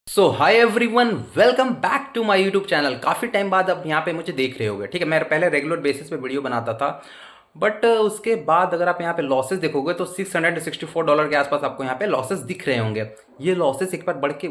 So hi everyone, welcome back to my YouTube channel. काफ़ी time बाद अब यहाँ पे मुझे देख रहे होगे। ठीक है, मैं पहले रेगुलर बेसिस पे वीडियो बनाता था, बट उसके बाद अगर आप यहाँ पे लॉसेस देखोगे तो $664 के आसपास आपको यहाँ पे लॉसेस दिख रहे होंगे। ये लॉसेस एक बार बढ़ के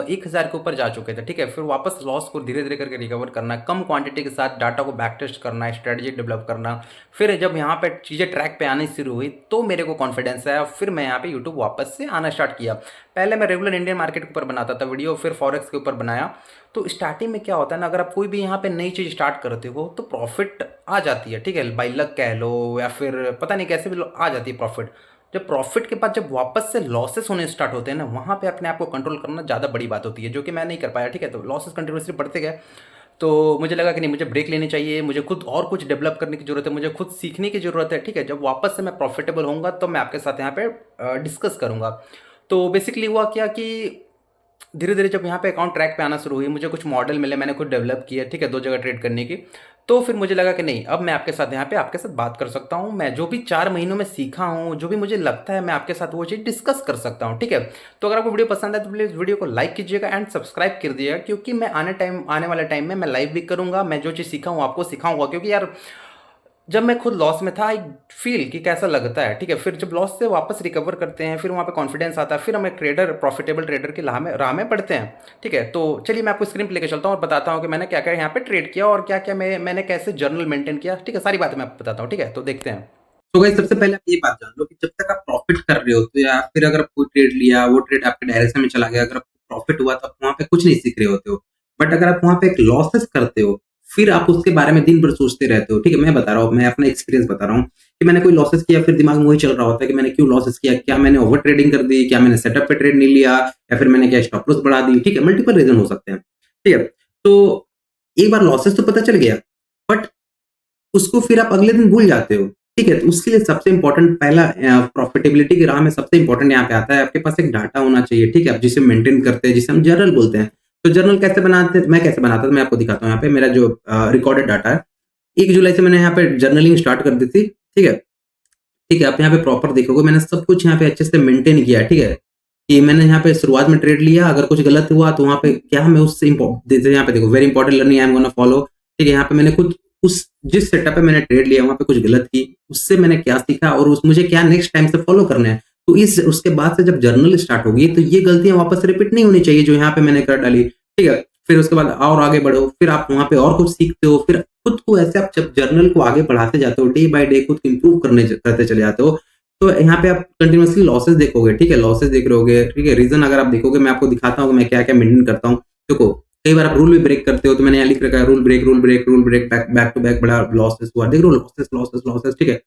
1000 के ऊपर जा चुके थे। ठीक है, फिर वापस लॉस को धीरे धीरे करके रिकवर करना है, कम क्वांटिटी के साथ डाटा को बैक टेस्ट करना है, स्ट्रेटजी डेवलप करना। फिर जब यहाँ पे चीज़ें ट्रैक पे आनी शुरू हुई तो मेरे को कॉन्फिडेंस आया, फिर मैं यहाँ पे यूट्यूब वापस से आना स्टार्ट किया। पहले मैं रेगुलर इंडियन मार्केट के ऊपर बनाता था वीडियो, फिर फॉरेक्स के ऊपर बनाया। तो स्टार्टिंग में क्या होता है ना, अगर आप कोई भी यहाँ पे नई चीज़ स्टार्ट करते हो तो प्रॉफिट आ जाती है। ठीक है, बाई लक कह लो या फिर पता नहीं कैसे भी आ जाती है प्रॉफिट। जब प्रॉफिट के बाद जब वापस से लॉसेस होने स्टार्ट होते हैं ना, वहाँ पे अपने आप को कंट्रोल करना ज़्यादा बड़ी बात होती है, जो कि मैं नहीं कर पाया। ठीक है, तो लॉसेस कंटिन्यूसली बढ़ते गए, तो मुझे लगा कि नहीं, मुझे ब्रेक लेनी चाहिए, मुझे खुद और कुछ डेवलप करने की ज़रूरत है, मुझे खुद सीखने की ज़रूरत है। ठीक है, जब वापस से मैं प्रॉफिटेबल होऊंगा तो मैं आपके साथ यहाँ पे डिस्कस करूँगा। तो बेसिकली हुआ क्या कि धीरे धीरे जब यहाँ पे अकाउंट ट्रैक पे आना शुरू हुई, मुझे कुछ मॉडल मिले, मैंने खुद डेवलप किया। ठीक है, 2 जगह ट्रेड करने की। तो फिर मुझे लगा कि नहीं, अब मैं आपके साथ यहाँ पे आपके साथ बात कर सकता हूँ। मैं जो भी 4 महीनों में सीखा हूँ, जो भी मुझे लगता है, मैं आपके साथ वो चीज़ डिस्कस कर सकता हूँ। ठीक है, तो अगर आपको वीडियो पसंद है तो प्लीज़ वीडियो को लाइक कीजिएगा एंड सब्सक्राइब कर दीजिएगा, क्योंकि मैं आने वाले टाइम में मैं लाइव भी करूँगा। मैं जो चीज़ सीखा हूँ आपको सिखाऊंगा, क्योंकि यार जब मैं खुद लॉस में था, आई फील कि कैसा लगता है। ठीक है, फिर जब लॉस से वापस रिकवर करते हैं, फिर वहाँ पे कॉन्फिडेंस आता है, फिर हम एक प्रॉफिटेबल ट्रेडर की राह में पढ़ते हैं। ठीक है, तो चलिए मैं आपको स्क्रीन पे लेकर चलता हूँ और बताता हूँ कि मैंने क्या क्या यहाँ पे ट्रेड किया और क्या क्या मैंने कैसे जर्नल मेंटेन किया। ठीक है, सारी बातें मैं आपको बताता हूँ। ठीक है, तो देखते हैं। तो गाइस सबसे पहले आप ये बात जान लो कि जब तक आप प्रॉफिट कर रहे हो तो या फिर अगर आप कोई ट्रेड लिया, वो ट्रेड आपके डायरेक्शन में चला गया, अगर आपको प्रॉफिट हुआ तो आप वहाँ पे कुछ नहीं सीख रहे होते हो। बट अगर आप वहाँ पे एक लॉसेस करते हो, फिर आप उसके बारे में दिन भर सोचते रहते हो। ठीक है, मैं बता रहा हूँ, मैं अपना एक्सपीरियंस बता रहा हूँ कि मैंने कोई लॉसेस किया, फिर दिमाग में वही चल रहा होता है कि मैंने क्यों लॉसेस किया, क्या मैंने ओवर ट्रेडिंग कर दी, क्या मैंने सेटअप पे ट्रेड नहीं लिया, या फिर मैंने क्या स्टॉप लॉस बढ़ा दी। ठीक है, मल्टीपल रीजन हो सकते हैं। ठीक है, तो एक बार लॉसेस तो पता चल गया, बट उसको फिर आप अगले दिन भूल जाते हो। ठीक है, तो उसके लिए सबसे इंपॉर्टेंट पहला प्रॉफिटेबिलिटी की राह में सबसे इंपॉर्टेंट यहाँ पे आता है, आपके पास एक डाटा होना चाहिए। ठीक है, आप जिसे मेंटेन करते हैं, जिसे हम जर्नल बोलते हैं। तो जर्नल कैसे बनाते हैं, मैं कैसे बनाता था, मैं आपको दिखाता हूँ। यहाँ पे मेरा जो रिकॉर्डेड डाटा है, 1 जुलाई से मैंने यहाँ पे जर्नलिंग स्टार्ट कर दी थी। ठीक है, ठीक है, आप यहाँ पे प्रॉपर देखोगे, मैंने सब कुछ यहाँ पे अच्छे से मेंटेन किया। ठीक है, कि मैंने यहाँ पे शुरुआत में ट्रेड लिया, अगर कुछ गलत हुआ तो वहाँ पे क्या मैं उससे यहाँ पे देखो, very important learning I am gonna follow. ठीक है, यहाँ पे मैंने कुछ उस जिस सेटअप पे मैंने ट्रेड लिया वहाँ पे कुछ गलत की, उससे मैंने क्या सीखा और उस मुझे क्या नेक्स्ट टाइम से फॉलो करना है। तो इस उसके बाद से जब जर्नल स्टार्ट होगी तो ये गलतियां वापस रिपीट नहीं होनी चाहिए जो यहाँ पे मैंने कर डाली। ठीक है, फिर उसके बाद और आगे बढ़ो, फिर आप वहाँ पे और कुछ सीखते हो, फिर खुद को ऐसे आप जब जर्नल को आगे बढ़ाते जाते हो, डे बाय डे खुद को इंप्रूव करते चले जाते हो। तो यहाँ पे आप कंटिन्यूअसली लॉसेस देखोगे। ठीक है, लॉसेस देख रहे होगे। ठीक है, रीजन अगर आप देखोगे, मैं आपको दिखाता हूँ कि मैं क्या क्या मेंटेन करता हूँ। देखो, कई बार आप रूल भी ब्रेक करते हो, तो मैंने यहाँ लिख रखा है rule break rule break rule break, back to back बड़ा लॉसेस हुआ, देख रहे हो, लॉसेस लॉसेस लॉसेस। ठीक है,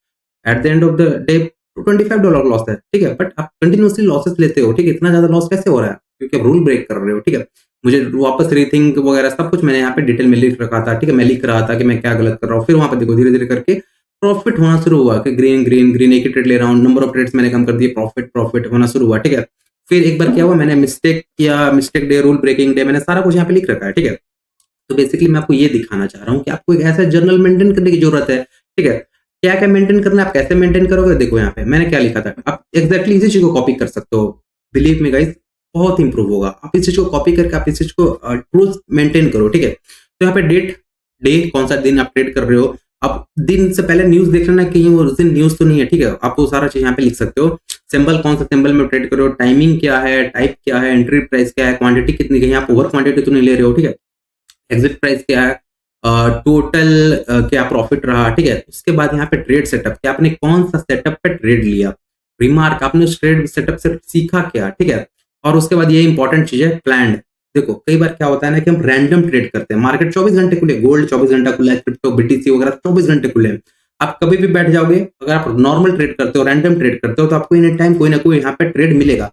at the end of the day $25 loss है। ठीक है, बट आप कंटिन्यूअसली लॉसेस लेते हो। ठीक है, इतना ज्यादा लॉस कैसे हो रहा है, क्योंकि आप रूल ब्रेक कर रहे हो। ठीक है, मुझे वापस रीथिंक वगैरह सब कुछ मैंने यहाँ पे डिटेल में लिख रखा था। ठीक है, मैं लिख रहा था कि मैं क्या गलत कर रहा हूँ। फिर वहां पे देखो धीरे धीरे करके प्रॉफिट होना शुरू हुआ कि ग्रीन ग्रीन ग्रीन, एक ही ट्रेड ले रहा हूँ, नंबर ऑफ ट्रेड्स मैंने कम कर दिए, प्रॉफिट प्रॉफिट होना शुरू हुआ। ठीक है, फिर एक बार क्या हुआ, मैंने मिस्टेक किया, mistake day, rule breaking day, मैंने सारा कुछ यहाँ पे लिख रखा है। ठीक है, तो बेसिकली मैं आपको ये दिखाना चाह रहा हूँ कि आपको एक ऐसा जर्नल मेंटेन करने की जरूरत है। ठीक है, क्या क्या मेंटेन करना है, आप कैसे मेंटेन करोगे, देखो यहाँ पे मैंने क्या लिखा था, आप एग्जैक्टली इसी चीज को कॉपी कर सकते हो। बिलीव मी गाइस, बहुत इंप्रूव होगा। आप इस चीज को कॉपी करके आप इस चीज को ट्रूथ मेंटेन करो। ठीक है, तो यहाँ पे डेट, डे, कौन सा दिन आप ट्रेड कर रहे हो, आप दिन से पहले न्यूज देख लेना कहीं वो उस दिन न्यूज तो नहीं है। ठीक है, आप वो सारा चीज यहाँ पे लिख सकते हो। सिंबल, कौन सा सिंबल में ट्रेड कर रहे हो, टाइमिंग क्या है, टाइप क्या है, एंट्री प्राइस क्या है, क्वांटिटी कितनी, कहीं आप ओवर क्वांटिटी तो नहीं ले रहे हो। ठीक है, एग्जिट प्राइस क्या है, टोटल क्या प्रॉफिट रहा। ठीक है, उसके बाद यहाँ पे ट्रेड सेटअप, क्या आपने कौन सा सेटअप पे ट्रेड लिया, रिमार्क, आपने उस ट्रेड सेटअप से सीखा क्या। ठीक है, और उसके बाद ये इंपॉर्टेंट चीज है, प्लान। देखो, कई बार क्या होता है ना कि हम रैंडम ट्रेड करते हैं, मार्केट 24 घंटे खुले, गोल्ड 24 घंटा खुला है, क्रिप्टो बीटीसी वगैरह 24 घंटे खुले हैं। आप कभी भी बैठ जाओगे, अगर आप नॉर्मल ट्रेड करते हो, रैंडम ट्रेड करते हो, तो आपको इन टाइम कोई ना कोई यहाँ पे ट्रेड मिलेगा।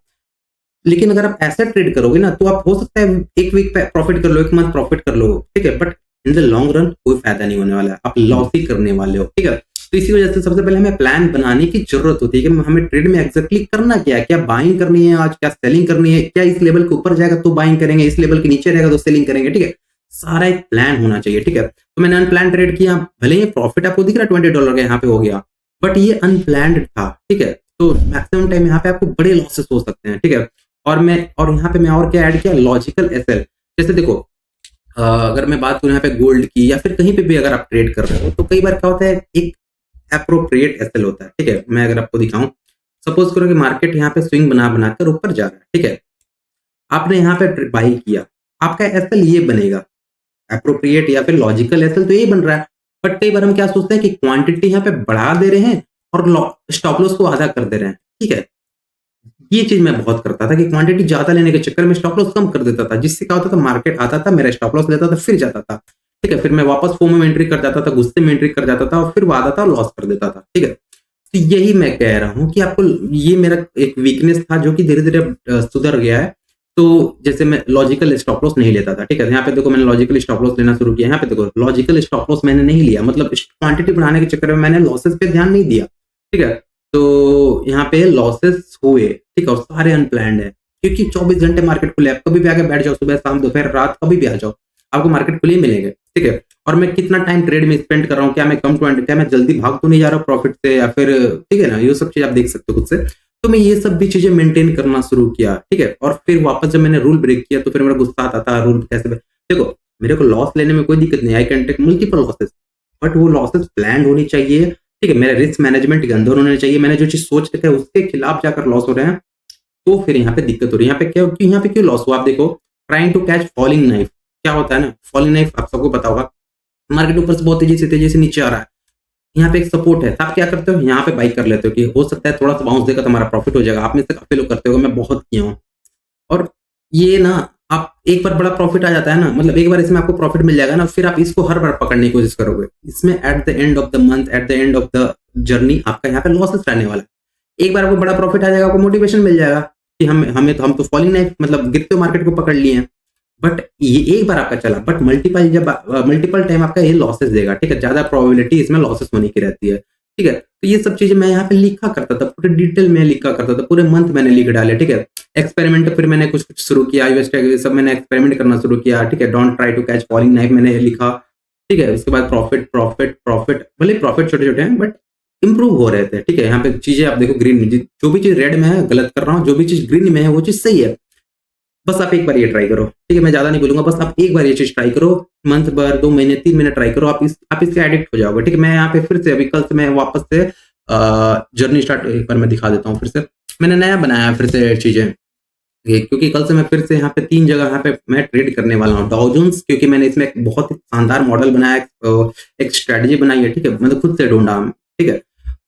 लेकिन अगर आप ऐसा ट्रेड करोगे ना, तो आप हो सकता है एक वीक प्रॉफिट कर लो, एक मंथ प्रॉफिट कर लो। ठीक है, but in the long run कोई फायदा नहीं होने वाला है, आप लॉस ही करने वाले हो। ठीक है, तो इसी वजह से सबसे पहले हमें प्लान बनाने की जरूरत होती है कि हमें ट्रेड में एग्जैक्टली करना क्या है, क्या बाइंग करनी है आज, क्या सेलिंग करनी है, क्या इस लेवल के ऊपर जाएगा तो बाइंग करेंगे, इस लेवल के नीचे रहेगा तो सेलिंग करेंगे। ठीक है, सारा एक प्लान होना चाहिए। ठीक है, तो मैंने अनप्लान ट्रेड किया, भले ही प्रॉफिट आपको दिख रहा है $20 का यहाँ पे हो गया, बट ये अनप्लान्ड था। ठीक है, तो मैक्सिमम टाइम यहाँ पे आपको बड़े लॉसेस हो सकते हैं। ठीक है, और यहाँ पे मैं और क्या ऐड किया, लॉजिकल एसएल। जैसे देखो अगर मैं बात करूँ यहाँ पे गोल्ड की या फिर कहीं पे भी अगर आप ट्रेड कर रहे हो तो कई बार क्या होता है, एक एप्रोप्रिएट एसएल होता है, ठीक है। मैं अगर आपको दिखाऊं, सपोज करो कि मार्केट यहाँ पे स्विंग बना बनाकर ऊपर जा रहा है, ठीक है। आपने यहाँ पे बाई किया, आपका एसएल ये बनेगा, एप्रोप्रिएट या फिर लॉजिकल एसएल तो ये बन रहा है। बट कई बार हम क्या सोचते हैं कि क्वांटिटी यहाँ पे बढ़ा दे रहे हैं और स्टॉप लॉस को आधा कर दे रहे हैं, ठीक है। ये चीज मैं बहुत करता था कि क्वांटिटी ज्यादा लेने के चक्कर में स्टॉप लॉस कम कर देता था, जिससे क्या होता था, मार्केट आता था, मेरा स्टॉप लॉस लेता था, फिर जाता था, ठीक है। फिर मैं वापस फोमो में एंट्री कर जाता था, गुस्से में एंट्री कर जाता था और फिर वो आता था, लॉस कर देता था, ठीक है। तो यही मैं कह रहा हूँ कि आपको, ये मेरा एक वीकनेस था जो कि धीरे धीरे सुधर गया है। तो जैसे मैं लॉजिकल स्टॉप लॉस नहीं लेता था, ठीक है। यहाँ पे देखो मैंने लॉजिकल स्टॉप लॉस लेना शुरू किया, यहाँ पे देखो लॉजिकल स्टॉप लॉस मैंने नहीं लिया, मतलब क्वांटिटी बढ़ाने के चक्कर में मैंने लॉसेस पे ध्यान नहीं दिया, ठीक है। तो यहाँ पे लॉसेस हुए, ठीक है, और सारे अनप्लैंड है, क्योंकि 24 घंटे मार्केट खुले, आप कभी भी आके बैठ जाओ, सुबह शाम दोपहर रात कभी भी आ जाओ, आपको मार्केट खुले ही मिलेंगे, ठीक है। और मैं कितना टाइम ट्रेड में स्पेंड कर रहा हूँ, क्या मैं कम टू क्या मैं जल्दी भाग तो नहीं जा रहा हूँ प्रॉफिट से, या फिर, ठीक है ना, ये सब चीज आप देख सकते हो खुद से। तो मैं ये सब भी चीजें मेंटेन करना शुरू किया, ठीक है। और फिर वापस जब मैंने रूल ब्रेक किया तो फिर मेरा गुस्सा आता था, रूल कैसे देखो, मेरे को लॉस लेने में कोई दिक्कत नहीं, I can take multiple losses, but वो लॉसेस प्लान होनी चाहिए, ठीक है। मेरे रिस्क मैनेजमेंट के अंदर होने चाहिए, मैंने जो चीज सोच रखा है उसके खिलाफ जाकर लॉस हो रहे हैं, तो फिर यहाँ पे दिक्कत हो रही है। यहाँ पे क्या, यहाँ पे क्यों लॉस हुआ, आप देखो, trying to catch falling knife, क्या होता है ना, फॉलिंग नाइफ आप सबको पता होगा, मार्केट ऊपर से बहुत तेजी से नीचे आ रहा है, यहाँ पे एक सपोर्ट है, आप क्या करते हो, यहाँ पे बाई कर लेते हो कि हो सकता है थोड़ा सा बाउंस देगा तो हमारा प्रॉफिट हो जाएगा। आप में से काफी लोग करते हो, मैं बहुत किया हूँ। और ये ना, आप एक बार बड़ा प्रॉफिट आ जाता है ना, मतलब एक बार इसमें आपको प्रॉफिट मिल जाएगा ना, फिर आप इसको हर बार पकड़ने की कोशिश करोगे। इसमें eight the end of the month, eight the end of the journey आपका यहाँ पे लॉसेस रहने वाला है। एक बार आपको बड़ा प्रॉफिट आ जाएगा, आपको मोटिवेशन मिल जाएगा कि हम तो फॉलिंग नाइफ, मतलब गिरते हुए मार्केट को पकड़ लिए हैं। बट ये एक बार आपका चला, बट मल्टीपल टाइम आपका ये लॉसेस देगा, ठीक है। ज्यादा प्रोबेबिलिटी इसमें लॉसेस होने की रहती है, ठीक है। तो ये सब चीजें मैं यहाँ पे लिखा करता था, पूरे डिटेल में लिखा करता था, पूरे मंथ मैंने लिख डाले, ठीक है। एक्सपेरिमेंट फिर मैंने कुछ कुछ शुरू किया, सब मैंने एक्सपेरिमेंट करना शुरू किया, ठीक है। Don't try to catch falling knife मैंने लिखा, ठीक है। उसके बाद प्रॉफिट प्रॉफिट प्रॉफिट, भले प्रॉफिट छोटे छोटे हैं बट इंप्रूव हो रहे थे, ठीक है। यहाँ पे चीजें आप देखो, ग्रीन में जो भी चीज रेड में है गलत कर रहा हूँ, जो भी चीज ग्रीन में है वो चीज सही है। बस आप एक बार ये ट्राई करो, ठीक है। मैं ज्यादा नहीं बोलूंगा, बस आप एक बार ये चीज ट्राई करो, मंथ भर, 2 महीने, 3 महीने ट्राई करो, आप इससे एडिक्ट हो जाओगे, ठीक है। मैं यहाँ पे फिर से अभी कल से मैं वापस से जर्नी स्टार्ट, एक बार मैं दिखा देता हूँ फिर से, मैंने नया बनाया फिर से चीजें, क्योंकि कल से मैं फिर से यहाँ पे 3 जगह यहाँ पे मैं ट्रेड करने वाला हूँ। डाउ जोन्स, क्योंकि मैंने इसमें एक बहुत ही शानदार मॉडल बनाया, एक स्ट्रेटजी बनाई है, ठीक है, मतलब खुद से ढूंढा, ठीक है,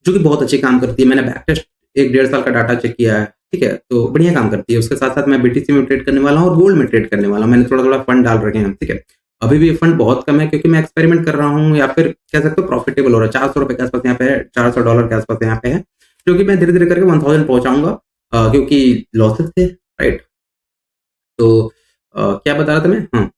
जो कि बहुत अच्छे काम करती है। मैंने बैक टेस्ट 1-1.5 साल का डाटा चेक किया है, ठीक है, तो बढ़िया काम करती है। उसके साथ साथ मैं बीटीसी में ट्रेड करने वाला हूँ और गोल्ड में ट्रेड करने वाला हूँ। मैंने थोड़ा थोड़ा फंड डाल रखे हैं, ठीक है। अभी भी फंड बहुत कम है क्योंकि मैं एक्सपेरिमेंट कर रहा हूँ, या फिर कह सकते हो प्रॉफिटेबल हो रहा है। $400 के आसपास यहाँ पे है, $400 के आसपास यहाँ पे है, क्योंकि मैं धीरे धीरे करके 1000 पहुंचाऊंगा, क्योंकि लॉसेस थे, राइट। तो क्या बता रहा था मैं, हाँ,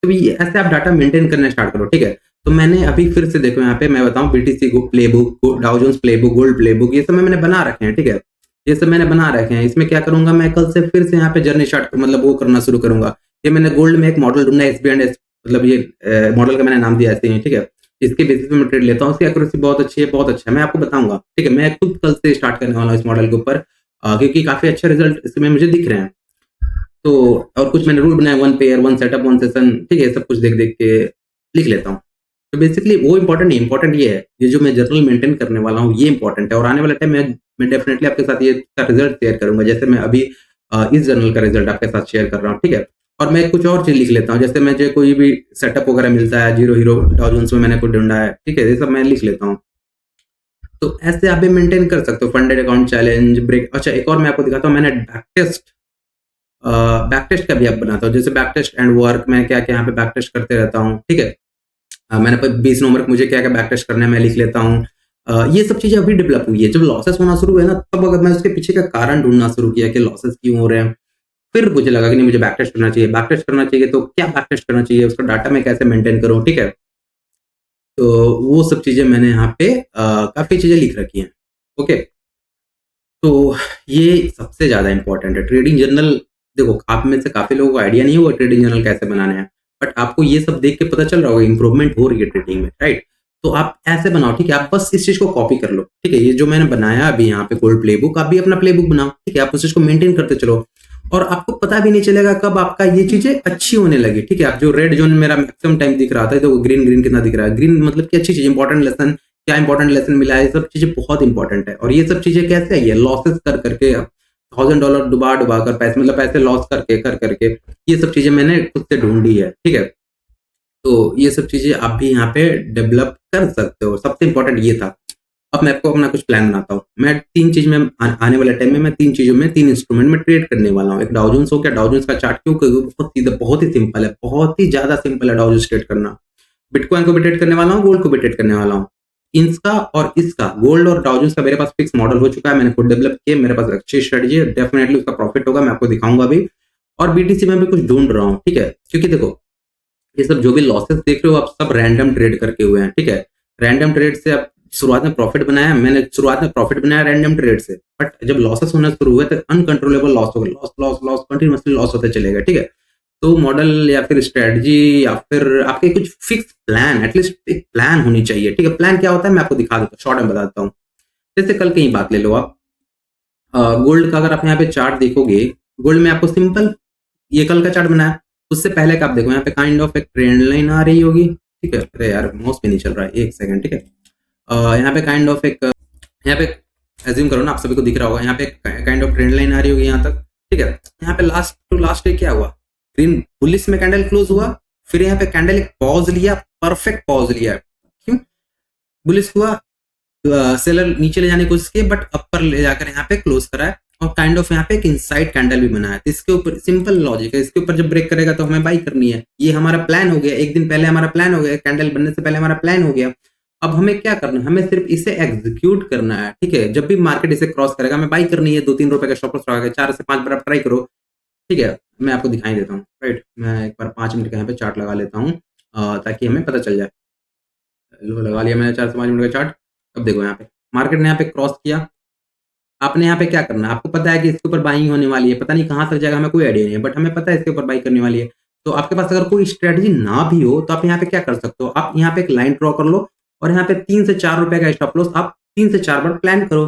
तो ऐसे आप डाटा मेंटेन करना स्टार्ट करो, ठीक है। तो मैंने अभी फिर से देखो यहाँ पे मैं बताऊं, BTC playbook, Dow Jones playbook, gold playbook, ये सब मैंने बना रखे हैं, ठीक है। ये सब मैंने बना रखे हैं। इसमें क्या करूंगा, मैं कल से फिर से यहाँ पे जर्नी स्टार्ट, मतलब वो करना शुरू करूंगा। ये मैंने गोल्ड में एक मॉडल ढूंढा है, SB&S, मतलब ये मॉडल का मैंने नाम दिया ऐसे ही, ठीक है। इसके बेसिस पे मैं ट्रेड लेता हूँ, उसकी एक्यूरेसी बहुत अच्छी है, बहुत अच्छा है, मैं आपको बताऊंगा, ठीक है। मैं खुद कल से स्टार्ट करने वाला हूँ इस मॉडल के ऊपर, क्योंकि काफी अच्छे रिजल्ट इसमें मुझे दिख रहे हैं। तो और कुछ मैंने रूल बनाया, 1 पेयर 1 सेटअप 1 सेशन, ठीक है, सब कुछ देख देख के लिख लेता हूँ। तो बेसिकली वो इंपॉर्टेंट नहीं, इंपॉर्टेंट ये है, ये जो मैं जर्नल मेंटेन करने वाला हूँ ये इंपॉर्टेंट है। और आने वाले टाइम में मैं डेफिनेटली आपके साथ ये रिजल्ट शेयर करूंगा, जैसे मैं अभी इस जर्नल का रिजल्ट आपके साथ शेयर कर रहा हूँ, ठीक है। और मैं कुछ और चीज लिख लेता हूँ, जैसे मुझे कोई भी सेटअप वगैरह मिलता है, जीरो हीरो डाउ जोन्स में मैंने कुछ ढूंढा है, ठीक है, ये सब मैं लिख लेता हूँ। तो ऐसे आप भी मेंटेन कर सकते हो, फंडेड अकाउंट चैलेंज ब्रेक। अच्छा, एक और मैं आपको दिखाता हूँ, मैंने बैक टेस्ट का भी आप बनाता हूँ, जैसे बैक टेस्ट एंड वर्क, मैं क्या क्या यहाँ पे बैक टेस्ट करते रहता हूँ, ठीक है। मैंने 20 नवंबर को मुझे क्या क्या बैक टेस्ट करना है मैं लिख लेता हूँ। ये सब चीजें अभी डेवलप हुई है। जब लॉसेस होना शुरू हुए ना, तब अगर मैं उसके पीछे का कारण ढूंढना शुरू किया कि लॉसेस क्यों हो रहे हैं, फिर मुझे लगा कि नहीं, मुझे बैक टेस्ट करना चाहिए। बैक टेस्ट करना चाहिए तो क्या बैक टेस्ट करना चाहिए, उसका डाटा मैं कैसे मेंटेन करूँ, ठीक है। तो वो सब चीजें मैंने यहाँ पे काफी चीजें लिख रखी हैं, ओके। तो ये सबसे ज्यादा इंपॉर्टेंट है ट्रेडिंग जर्नल। देखो, आप में से काफी लोगों को आइडिया नहीं होगा ट्रेडिंग जर्नल कैसे बनाने हैं, बट आपको ये सब देख के पता चल रहा होगा इंप्रूवमेंट हो रही है ट्रेडिंग में, राइट। तो आप ऐसे बनाओ, ठीक है, आप बस इस चीज को कॉपी कर लो, ठीक है। ये जो मैंने बनाया अभी यहाँ पे गोल्ड प्लेबुक, आप भी अपना प्लेबुक बनाओ, ठीक है, आप उस चीज को मेंटेन करते चलो। और आपको पता भी नहीं चलेगा कब आपका ये चीजें अच्छी होने लगी। ठीक है, आप जो रेड जोन मेरा मैक्सिमम टाइम दिख रहा था, तो ग्रीन ग्रीन कितना दिख रहा है, ग्रीन मतलब कि अच्छी चीज, इंपॉर्टेंट लेसन, क्या इंपॉर्टेंट लेसन मिला है, ये सब चीजें बहुत इंपॉर्टेंट है। और ये सब चीजें कैसे आई है, लॉसेस कर करके, $1000 डुबा डुबा कर, पैसे मतलब पैसे लॉस करके कर करके, ये सब चीजें मैंने खुद से ढूंढी है। ठीक है, तो ये सब चीजें आप भी यहाँ पे डेवलप कर सकते हो। सबसे इंपॉर्टेंट ये था। अब मैं आपको अपना कुछ प्लान बनाता हूँ। मैं तीन चीज में आने वाले टाइम में मैं तीन चीजों में, तीन इंस्ट्रूमेंट में ट्रेड करने वाला हूँ। एक डाउ जोन्स हो गया। डाउ जोन्स का चार्ट क्यों, क्योंकि बहुत सीधा, बहुत ही सिंपल है, बहुत ही ज्यादा सिंपल है डाउ जोन्स ट्रेड करना। बिटकॉइन को भी ट्रेड करने वाला हूँ, गोल्ड को भी ट्रेड करने वाला हूँ। इसका और इसका, गोल्ड और डाउ जोन्स का मेरे पास फिक्स मॉडल हो चुका है, मैंने खुद डेवलप किया, मेरे पास अच्छी स्ट्रेटजी है, डेफिनेटली उसका प्रॉफिट होगा, मैं आपको दिखाऊंगा अभी। और बीटीसी में भी कुछ ढूंढ रहा हूँ। ठीक है, क्योंकि देखो ये सब जो भी लॉसेस देख रहे हो आप, सब रैंडम ट्रेड करके हुए हैं। ठीक है, रैंडम ट्रेड से आप शुरुआत में प्रॉफिट बनाया, मैंने शुरुआत में प्रॉफिट बनाया रैंडम ट्रेड से, बट जब लॉसेस होना शुरू हुए तो अनकंट्रोलेबल लॉस हो गया, loss loss loss, continuously loss होते चलेगा। ठीक है, तो मॉडल या फिर स्ट्रेटजी या फिर आपके कुछ फिक्स प्लान, एटलीस्ट एक प्लान होनी चाहिए। ठीक है, प्लान क्या होता है मैं आपको दिखा देता हूँ, शॉर्ट में बता देता हूँ। जैसे कल की ही बात ले लो आप, गोल्ड का अगर आप यहाँ पे चार्ट देखोगे, गोल्ड में आपको सिंपल ये कल का चार्ट बनाया, उससे पहले का आप देखो, यहाँ पे काइंड ऑफ एक ट्रेंड लाइन आ रही होगी। ठीक है, अरे यार माउस पे नहीं चल रहा है, एक सेकंड। ठीक है, यहाँ पे काइंड ऑफ एक, यहाँ पे एज्यूम करो ना आप सभी को दिख रहा होगा, यहाँ पे काइंड ऑफ ट्रेंड लाइन आ रही होगी यहाँ तक। ठीक है, यहाँ पे लास्ट टू लास्ट डे क्या हुआ, ग्रीन बुलिश में कैंडल क्लोज हुआ, फिर यहाँ पे कैंडल एक पॉज लिया, परफेक्ट पॉज लिया। क्यों बुलिश हुआ, सेलर नीचे ले जाने की कोशिश की, बट अपर ले जाकर यहाँ पे क्लोज करा है, और काइंड ऑफ यहाँ पे एक इनसाइड कैंडल भी बना है। तो इसके ऊपर सिंपल लॉजिक है, इसके ऊपर जब ब्रेक करेगा तो हमें बाई करनी है। ये हमारा प्लान हो गया, एक दिन पहले हमारा प्लान हो गया, कैंडल बनने से पहले हमारा प्लान हो गया। अब हमें क्या करना है, हमें सिर्फ इसे एग्जीक्यूट करना है। ठीक है, जब भी मार्केट इसे क्रॉस करेगा हमें बाई करनी है, 2-3 रुपए का स्टॉप लॉस लगा के 4 से 5 बार ट्राई करो। ठीक है, मैं आपको दिखाई देता हूँ। राइट, मैं एक बार 5 मिनट का यहाँ पे चार्ट लगा लेता हूँ, ताकि हमें पता चल जाए। लो, लगा लिया मैंने 4 से 5 मिनट का चार्ट। अब देखो यहाँ पे मार्केट ने यहाँ पे क्रॉस किया, आपने यहाँ पे क्या करना है, आपको पता है कि इसके ऊपर बाइंग होने वाली है, पता नहीं कहाँ तक जाएगा, हमें कोई आइडिया नहीं है, बट हमें पता है इसके ऊपर बाई करने वाली है। तो आपके पास अगर कोई स्ट्रेटजी ना भी हो तो आप यहाँ पे क्या कर सकते हो, आप यहाँ पे एक लाइन ड्रॉ कर लो, और यहाँ पे 3 से 4 रुपए का स्टॉप लॉस आप 3 से 4 बार प्लान करो।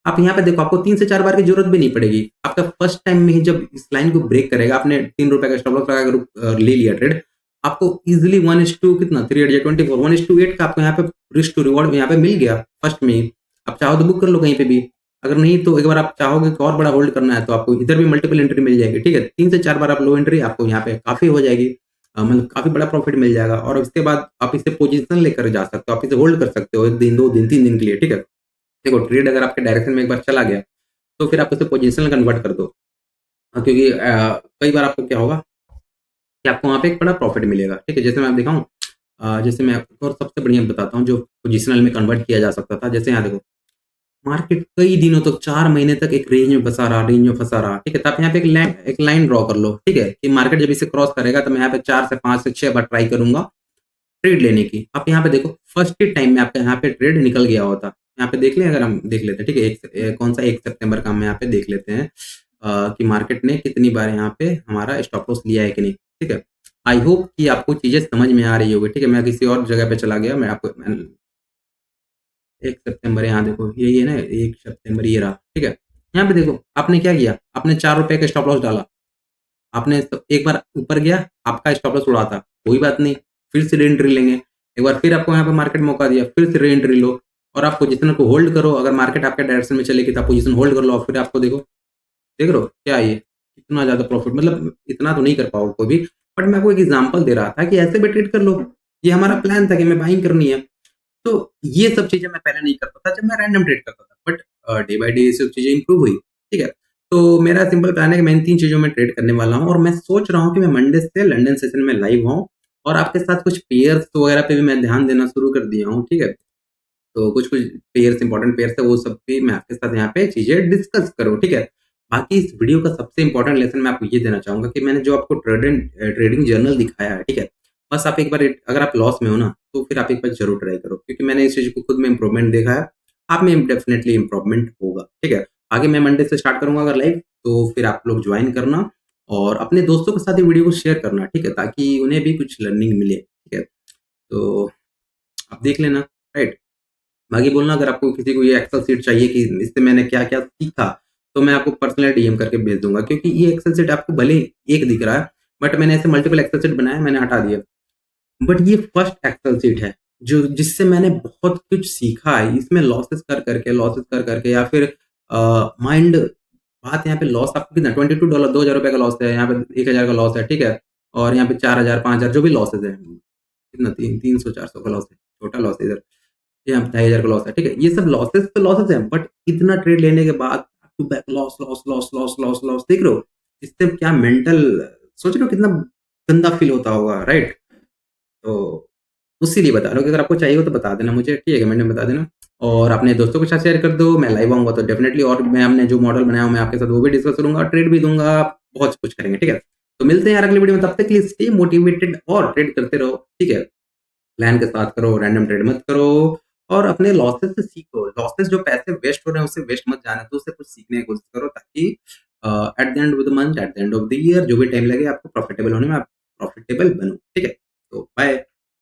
आप यहाँ पे देखो, आपको 3 से 4 बार की जरूरत भी नहीं पड़ेगी। आपका फर्स्ट टाइम में ही जब इस लाइन को ब्रेक करेगा, आपने 3 रुपए का स्टॉप लॉस लगाकर ले लिया ट्रेड, आपको इजिली 1:2 कितना 3 1:8 का आपको यहाँ पे रिस्क टू रिवॉर्ड यहाँ पे मिल गया फर्स्ट में ही। आप चाहो तो बुक कर लो कहीं पे भी, अगर नहीं तो एक बार आप चाहोगे कि और बड़ा होल्ड करना है तो आपको इधर भी मल्टीपल एंट्री मिल जाएगी। ठीक है, 3 से 4 बार आप लो एंट्री, आपको यहाँ पे काफी हो जाएगी, मतलब काफी बड़ा प्रॉफिट मिल जाएगा। और उसके बाद आप इसे पोजीशन लेकर जा सकते हो, आप इसे होल्ड कर सकते हो 1 दिन 2 दिन 3 दिन के लिए। ठीक है, देखो ट्रेड अगर आपके डायरेक्शन में एक बार चला गया तो फिर आप उसे पोजीशन कन्वर्ट कर दो। क्योंकि कई बार आपको क्या होगा कि आपको वहाँ पे एक बड़ा प्रॉफिट मिलेगा। ठीक है, जैसे मैं दिखाऊं, जैसे मैं आपको और सबसे बढ़िया बताता हूँ जो पोजिशनल में कन्वर्ट किया जा सकता था। जैसे यहाँ देखो, मार्केट कई दिनों तक 4 महीने तक एक रेंज में फँसा रहा, रेंज में फँसा रहा। ठीक है, तो आप यहाँ पे एक लाइन ड्रॉ कर लो। ठीक है, कि मार्केट जब इसे क्रॉस करेगा तो मैं यहाँ पे 4 से 5 से 6 बार ट्राई करूंगा ट्रेड लेने की। आप यहाँ पे देखो, फर्स्ट ही टाइम में आपका यहाँ पे ट्रेड निकल गया होता। यहाँ पे देख लें, अगर हम देख लेते हैं। ठीक है, कौन सा 1 सितंबर का हम यहाँ पे देख लेते हैं, कि मार्केट ने कितनी बार यहाँ पे हमारा स्टॉप लॉस लिया है कि नहीं। ठीक है, आई होप कि आपको चीजें समझ में आ रही होगी। ठीक है, मैं किसी और जगह पे चला गया, मैं आपको 1 सितंबर, यहाँ देखो यही है ना, 1 सितंबर ये रहा। ठीक है, यहाँ पे देखो आपने क्या किया, आपने 4 रुपए का स्टॉप लॉस डाला, आपने तो एक बार ऊपर गया, आपका स्टॉप लॉस उड़ा था, कोई बात नहीं, फिर से री एंट्री लेंगे। एक बार फिर आपको यहाँ पे मार्केट मौका दिया, फिर से री एंट्री लो, और आप पोजीशन को होल्ड करो। अगर मार्केट आपके डायरेक्शन में चलेगी तो आप पोजीशन होल्ड कर लो, और फिर आपको देखो, देख रहे हो क्या ये कितना ज्यादा प्रॉफिट, मतलब इतना तो नहीं कर पाओगे कोई भी, बट मैं आपको एक एग्जांपल दे रहा था कि ऐसे भी ट्रेड कर लो। ये हमारा प्लान था कि मैं बाइंग करनी है, तो ये सब चीजें मैं पहले नहीं करता था जब मैं रैंडम ट्रेड करता था, बट डे बाय डे ये सब चीजें इंप्रूव हुई। ठीक है, तो मेरा सिंपल प्लान है कि मैं इन 3 चीजों में ट्रेड करने वाला हूँ, और मैं सोच रहा हूँ कि मैं मंडे से लंदन सेशन में लाइव हूँ, और आपके साथ कुछ पेयर्स वगैरह पे भी मैं ध्यान देना शुरू कर दिया हूँ। ठीक है, तो कुछ-कुछ पेयर्स, इंपॉर्टेंट पेयर्स है, वो सब भी मैं आपके साथ यहाँ पे चीज़ें डिस्कस करूँ। ठीक है? बाकी इस वीडियो का सबसे इंपॉर्टेंट लेसन मैं आपको ये देना चाहूँगा कि मैंने जो आपको ट्रेडिंग जर्नल दिखाया है, ठीक है? बस आप एक बार अगर आप लॉस में हो ना, तो फिर आप एक बार ज़रूर ट्राई करो, क्योंकि मैंने इस चीज़ को खुद में इम्प्रूवमेंट देखा है। आप में डेफिनिटली इम्प्रूवमेंट होगा। ठीक है? आगे मैं मंडे से स्टार्ट करूँगा अगर लाइव, तो फिर आप लोग जॉइन करना, और अपने दोस्तों के साथ ये वीडियो को शेयर करना, ठीक है? ताकि उन्हें भी कुछ लर्निंग मिले। ठीक है? तो आप देख लेना, राइट? बाकी बोलना अगर आपको किसी को ये एक्सेल शीट चाहिए कि इससे मैंने क्या-क्या सीखा, तो मैं आपको पर्सनली डीएम करके भेज दूंगा, क्योंकि ये एक्सेल शीट आपको भले एक दिख रहा है, बट मैंने ऐसे मल्टीपल एक्सेल शीट बनाया, मैंने हटा दिया। बट ये फर्स्ट एक्सेल शीट है जो जिससे मैंने बहुत कुछ सीखा है। इसमें लॉसेस कर करके या फिर माइंड बात यहाँ पे लॉस आपको कितना $22 $2,000 का लॉस है, यहाँ पे 1,000 का लॉस है, ठीक है? और यहाँ पे 4,000 5,000 जो भी लॉसेस है, कितना 300 400 का लॉस है, छोटा लॉस है इधर, यहाँ पे 2,500 का लॉस है, ठीक है? ये सब लॉसेस तो लॉसेस है, बट इतना ट्रेड लेने के बाद to back loss loss loss loss loss loss देख रहे हो? इससे क्या मेंटल, सोच रहे हो कितना गंदा फील होता होगा, राइट? तो उसी लिए बता रहा हूँ कि अगर आपको चाहिए हो तो बता देना मुझे, ठीक है? कमेंट में बता देना और अपने दोस्तों के साथ शेयर कर दो। मैं लाइव आऊँगा तो डेफ़िनेटली, और मैं हमने जो मॉडल बनाया मैं आपके साथ वो भी डिस्कस करूँगा, ट्रेड भी दूँगा, बहुत कुछ करेंगे, ठीक है? तो मिलते हैं यार अगली वीडियो में, तब तक के लिए स्टे मोटिवेटेड और ट्रेड करते रहो, ठीक है? प्लान के साथ करो, रैंडम ट्रेड मत करो और अपने लॉसेस से सीखो। लॉसेस जो पैसे वेस्ट हो रहे हैं उससे वेस्ट मत जाने दो, उससे कुछ सीखने की कोशिश करो, ताकि eight the end of the month, eight the end of the year जो भी टाइम लगे आपको प्रॉफिटेबल होने में, आप प्रॉफिटेबल बनो, ठीक है? तो बाय।